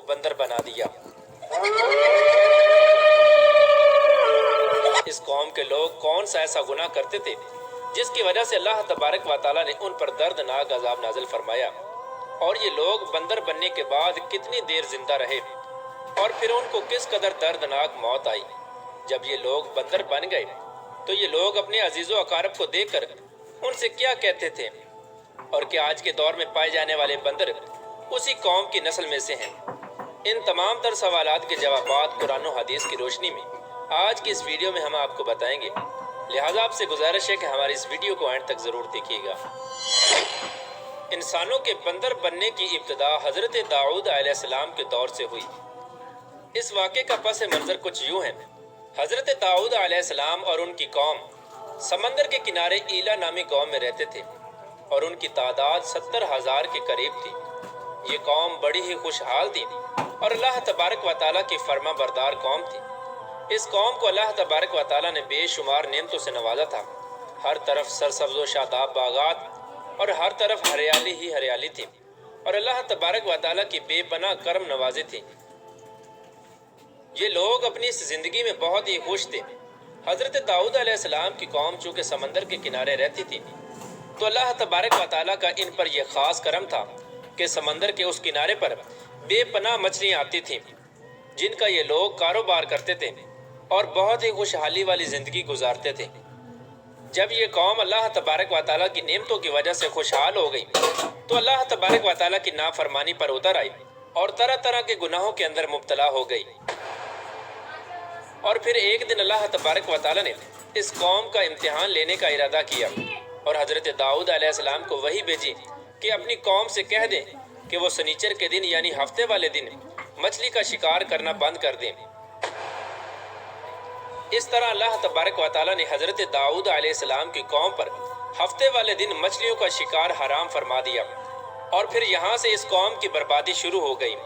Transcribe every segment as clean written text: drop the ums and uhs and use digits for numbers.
बंदर बना दिया। इस कौम के लोग कौन सा ऐसा गुनाह करते थे जिसकी वजह से अल्लाह तबारक व तआला ने उन पर दर्दनाक अज़ाब नाज़िल फरमाया, और ये लोग बंदर बनने के बाद कितनी देर जिंदा रहे और फिर उनको किस कदर दर्दनाक मौत आई। जब ये लोग बंदर बन गए तो ये लोग अपने अजीज़ो अकारब को देखकर उनसे क्या कहते थे, और क्या आज के दौर में पाए जाने वाले बंदर उसी कौम की नस्ल में से हैं? इन तमाम तर सवालात के जवाबात कुरान और हदीस की रोशनी में आज की इस वीडियो में हम आपको बताएंगे, लिहाजा आपसे गुजारिश है कि हमारी इस वीडियो को एंड तक ज़रूर देखिएगा। इंसानों के बंदर बनने की इब्तिदा हज़रत दाऊद अलैहिस्सलाम के दौर से हुई। इस वाक़े का पस मंज़र कुछ यूँ है। हज़रत दाऊद अलैहिस्सलाम और उनकी कौम समंदर के किनारे ईला नामी गाँव में रहते थे और उनकी तादाद 70,000 के करीब थी। ये कौम बड़ी ही खुशहाल थी और अल्लाह तबारक व तआला की फर्मा बरदार कौम थी। इस कौम को अल्लाह तबारक व तआला ने बेशुमार नेमतों से नवाजा था। हर तरफ सरसब्ज़ व शादाब बागात और हर तरफ हरियाली ही हरियाली थी और अल्लाह तबारक व तआला की बेपनाह करम नवाजी थी। ये लोग अपनी इस ज़िंदगी में बहुत ही खुश थे। हज़रत दाऊद अलैहिस्सलाम की कौम चूँकि समंदर के किनारे रहती थी तो अल्लाह तबारक व तआला का इन पर यह ख़ास करम था कि समंदर के उस किनारे पर बेपनाह मछलियाँ आती थीं जिनका ये लोग कारोबार करते थे और बहुत ही खुशहाली वाली ज़िंदगी गुजारते थे। जब ये कौम अल्लाह तबारक व तआला की नेमतों की वजह से खुशहाल हो गई तो अल्लाह तबारक व तआला की नाफरमानी पर उतर आई और तरह तरह के गुनाहों के अंदर मुब्तला हो गई। और फिर एक दिन अल्लाह तबारक व तआला ने इस कौम का इम्तिहान लेने का इरादा किया और हज़रत दाऊद अलैहिस्सलाम को वही भेजी कि अपनी कौम से कह दें कि वो सनीचर के दिन यानी हफ्ते वाले दिन मछली का शिकार करना बंद कर दें। इस तरह अल्लाह तबारक व तआला ने हज़रत दाऊद अलैहिस्सलाम की कौम पर हफ्ते वाले दिन मछलियों का शिकार हराम फरमा दिया और फिर यहाँ से इस कौम की बर्बादी शुरू हो गई।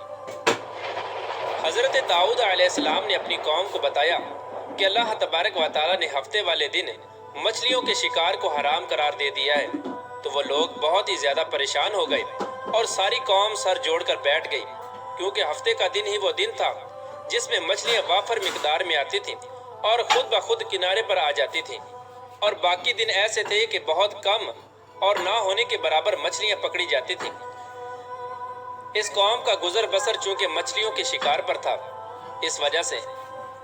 हज़रत दाऊद अलैहिस्सलाम ने अपनी कौम को बताया कि अल्लाह तबारक व तआला ने हफ्ते वाले दिन मछलियों के शिकार को हराम करार दे दिया है। तो वो लोग बहुत ही ज़्यादा परेशान हो गए और सारी कौम सर जोड़कर बैठ गई, क्योंकि हफ्ते का दिन ही वो दिन था जिसमें मछलियाँ वाफर मिकदार में आती थीं और खुद ब खुद किनारे पर आ जाती थीं, और बाकी दिन ऐसे थे कि बहुत कम और ना होने के बराबर मछलियाँ पकड़ी जाती थीं। इस कौम का गुजर बसर चूँकि मछलियों के शिकार पर था, इस वजह से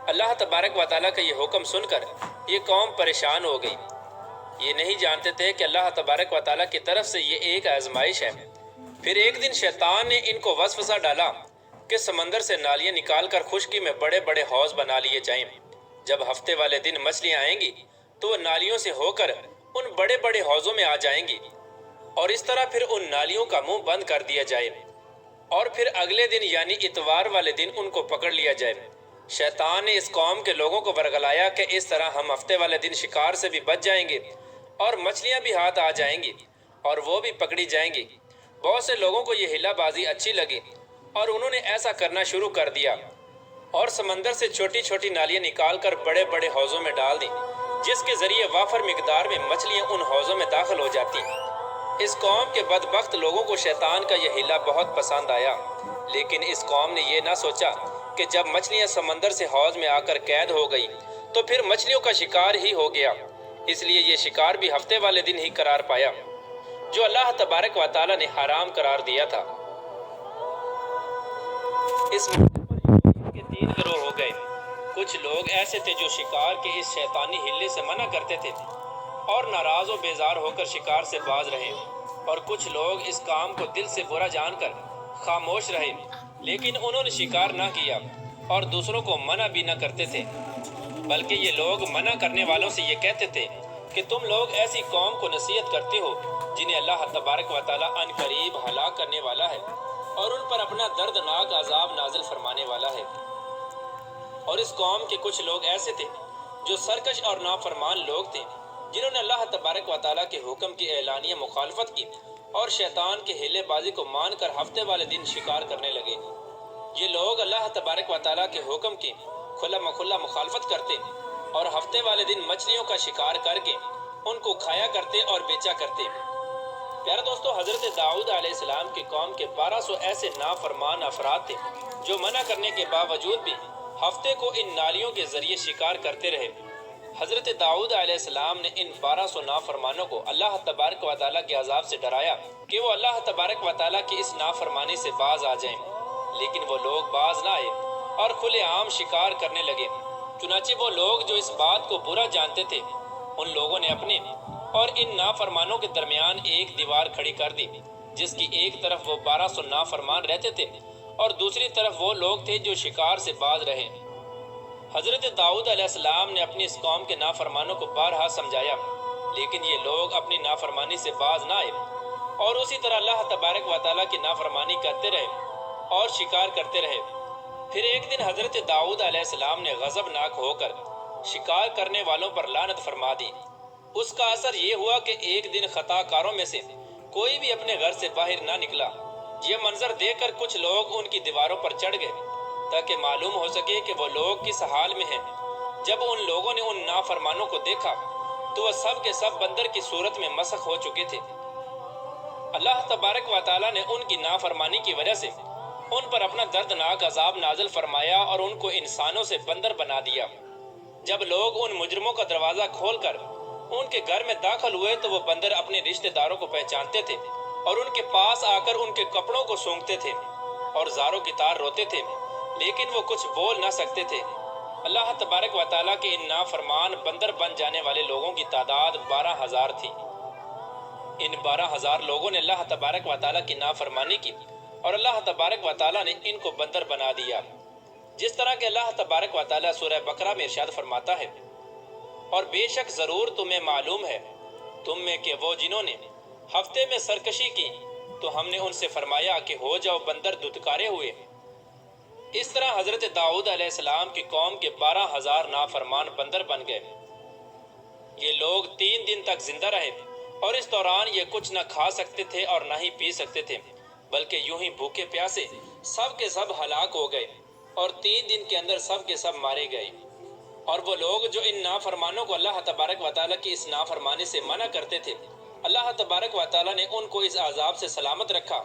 अल्लाह तबारक व तआला का ये हुक्म सुनकर ये कौम परेशान हो गई। ये नहीं जानते थे कि अल्लाह तबारक व तआला की तरफ से ये एक आजमाइश है। फिर एक दिन शैतान ने इनको वसवसा डाला कि समंदर से नालियाँ निकाल कर खुश्की में बड़े बड़े हौज बना लिए जाएं। जब हफ्ते वाले दिन मछलियाँ आएंगी तो वो नालियों से होकर उन बड़े बड़े हौजों में आ जाएंगी और इस तरह फिर उन नालियों का मुंह बंद कर दिया जाए और फिर अगले दिन यानी इतवार वाले दिन उनको पकड़ लिया जाए। शैतान ने इस कौम के लोगों को वर्गलाया कि इस तरह हम हफ्ते वाले दिन शिकार से भी बच जाएंगे और मछलियां भी हाथ आ जाएंगी और वो भी पकड़ी जाएंगी। बहुत से लोगों को ये हिलाबाजी अच्छी लगी और उन्होंने ऐसा करना शुरू कर दिया और समंदर से छोटी छोटी नालियाँ निकाल कर बड़े बड़े हौजों में डाल दी, जिसके जरिए वाफर मिकदार में मछलियाँ उन हौजों में दाखिल हो जाती। इस कौम के बदबख्त लोगों को शैतान का यह हिला बहुत पसंद आया, लेकिन इस कौम ने यह ना सोचा कि जब मछलियाँ समंदर से हौज में आकर कैद हो गई तो फिर मछलियों का शिकार ही हो गया। इसलिए ये शिकार भी हफ्ते वाले दिन ही करार पाया जो अल्लाह तबारक व तआला ने हराम करार दिया था। इस के 3 गिरोह हो गए। कुछ लोग ऐसे थे जो शिकार के इस शैतानी हिल्ले से मना करते थे और नाराज व बेजार होकर शिकार से बाज रहे, और कुछ लोग इस काम को दिल से बुरा जानकर खामोश रहे, लेकिन उन्होंने शिकार ना किया और दूसरों को मना भी न करते थे, बल्कि ये लोग मना करने वालों से ये कहते थे कि तुम लोग ऐसी कौम को नसीहत करते हो जिन्हें अल्लाह तबारक व तआला अनकरीब हलाक करने वाला है और उन पर अपना दर्दनाक अजाब नाजिल फरमाने वाला है। और इस कौम के कुछ लोग ऐसे थे जो सरकश और नाफरमान लोग थे, जिन्होंने अल्लाह तबारक व तआला के हुक्म की एलानिया मुखालफत की और शैतान के हिलेबाजी को मानकर हफ्ते वाले दिन शिकार करने लगे। ये लोग अल्लाह तबारक व तआला के हुक्म की खुला मखुल्ला मुखालफत करते और हफ्ते वाले दिन मछलियों का शिकार करके उनको खाया करते और बेचा करते। پیارے دوستو، حضرت داؤد علیہ السلام کی قوم کے 1200 ایسے نافرمان افراد تھے جو منع کرنے کے باوجود بھی ہفتے کو ان نالیوں کے ذریعے شکار کرتے رہے۔ حضرت داؤد علیہ السلام نے ان 1200 نافرمانوں کو اللہ تبارک و تعالیٰ کے عذاب سے ڈرایا کہ وہ اللہ تبارک و تعالیٰ کی اس نافرمانی سے باز آ جائیں، لیکن وہ لوگ باز نہ آئے اور کھلے عام شکار کرنے لگے۔ چنانچہ وہ لوگ جو اس بات کو برا جانتے تھے، ان لوگوں نے اپنے اور ان نافرمانوں کے درمیان ایک دیوار کھڑی کر دی، جس کی ایک طرف وہ 1200 نافرمان رہتے تھے اور دوسری طرف وہ لوگ تھے جو شکار سے باز رہے۔ حضرت داؤد علیہ السلام نے اپنی اس قوم کے نافرمانوں کو بارہا سمجھایا، لیکن یہ لوگ اپنی نافرمانی سے باز نہ آئے اور اسی طرح اللہ تبارک و تعالیٰ کی نافرمانی کرتے رہے اور شکار کرتے رہے۔ پھر ایک دن حضرت داؤد علیہ السلام نے غضبناک ہو کر شکار کرنے والوں پر لعنت فرما دی۔ اس کا اثر یہ ہوا کہ ایک دن خطا کاروں میں سے کوئی بھی اپنے گھر سے باہر نہ نکلا۔ یہ منظر دیکھ کر کچھ لوگ ان کی دیواروں پر چڑھ گئے تاکہ معلوم ہو سکے کہ وہ لوگ کس حال میں ہیں۔ جب ان لوگوں نے ان نافرمانوں کو دیکھا تو وہ سب کے سب بندر کی صورت میں مسخ ہو چکے تھے۔ اللہ تبارک و تعالیٰ نے ان کی نافرمانی کی وجہ سے ان پر اپنا دردناک عذاب نازل فرمایا اور ان کو انسانوں سے بندر بنا دیا۔ جب لوگ ان مجرموں کا دروازہ کھول کر ان کے گھر میں داخل ہوئے تو وہ بندر اپنے رشتہ داروں کو پہچانتے تھے اور ان کے پاس آ کر ان کے کپڑوں کو سونگھتے تھے اور زاروں کی طرح روتے تھے، لیکن وہ کچھ بول نہ سکتے تھے۔ اللہ تبارک و تعالیٰ کے ان نافرمان بندر بن جانے والے لوگوں کی تعداد 12,000 تھی۔ ان 12,000 لوگوں نے اللہ تبارک و تعالیٰ کی نافرمانی کی اور اللہ تبارک و تعالیٰ نے ان کو بندر بنا دیا، جس طرح کہ اللہ تبارک و تعالیٰ سورہ بقرہ میں ارشاد فرماتا ہے، اور بے شک ضرور تمہیں معلوم ہے تم میں کہ وہ جنہوں نے ہفتے میں سرکشی کی تو ہم نے ان سے فرمایا کہ ہو جاؤ بندر دھتکارے ہوئے۔ اس طرح حضرت داؤد علیہ السلام کی قوم کے 12,000 نافرمان بندر بن گئے۔ یہ لوگ 3 دن تک زندہ رہے اور اس دوران یہ کچھ نہ کھا سکتے تھے اور نہ ہی پی سکتے تھے، بلکہ یوں ہی بھوکے پیاسے سب کے سب ہلاک ہو گئے اور 3 دن کے اندر سب کے سب مارے گئے۔ اور وہ لوگ جو ان نافرمانوں کو اللہ تبارک و تعالیٰ کی اس نافرمانی سے منع کرتے تھے، اللہ تبارک و تعالیٰ نے ان کو اس عذاب سے سلامت رکھا،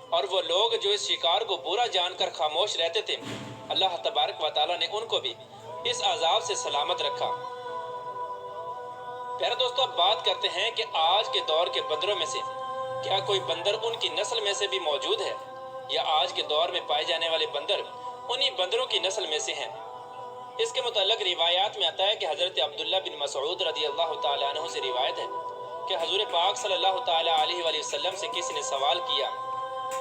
اور وہ لوگ جو اس شکار کو برا جان کر خاموش رہتے تھے، اللہ تبارک و تعالیٰ نے ان کو بھی اس عذاب سے سلامت رکھا۔ پیارے دوستو، اب بات کرتے ہیں کہ آج کے دور کے بندروں میں سے کیا کوئی بندر ان کی نسل میں سے بھی موجود ہے، یا آج کے دور میں پائے جانے والے بندر انہی بندروں کی نسل میں سے ہیں؟ اس کے متعلق روایات میں آتا ہے کہ حضرت عبداللہ بن مسعود رضی اللہ تعالیٰ عنہ سے روایت ہے کہ حضور پاک صلی اللہ تعالیٰ علیہ وآلہ وسلم سے کسی نے سوال کیا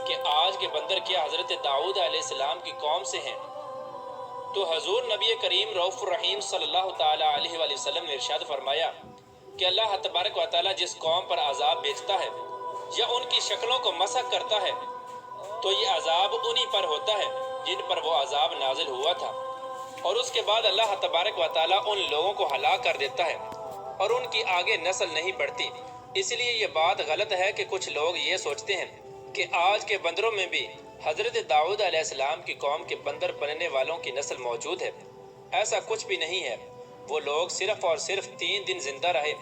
کہ آج کے بندر کیا حضرت داؤد علیہ السلام کی قوم سے ہیں؟ تو حضور نبی کریم رؤوف الرحیم صلی اللہ تعالیٰ علیہ وآلہ وسلم نے ارشاد فرمایا کہ اللہ تبارک و تعالیٰ جس قوم پر عذاب بھیجتا ہے یا ان کی شکلوں کو مسخ کرتا ہے تو یہ عذاب انہی پر ہوتا ہے جن پر وہ عذاب نازل ہوا تھا، اور اس کے بعد اللہ تبارک و تعالیٰ ان لوگوں کو ہلاک کر دیتا ہے اور ان کی آگے نسل نہیں بڑھتی۔ اس لیے یہ بات غلط ہے کہ کچھ لوگ یہ سوچتے ہیں کہ آج کے بندروں میں بھی حضرت داؤد علیہ السلام کی قوم کے بندر بننے والوں کی نسل موجود ہے۔ ایسا کچھ بھی نہیں ہے۔ وہ لوگ صرف اور صرف 3 دن زندہ رہے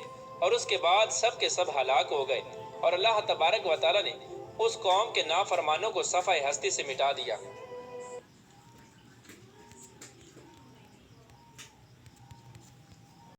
اور اس کے بعد سب کے سب ہلاک ہو گئے، اور اللہ تبارک و تعالیٰ نے اس قوم کے نافرمانوں کو صفحہ ہستی سے مٹا دیا۔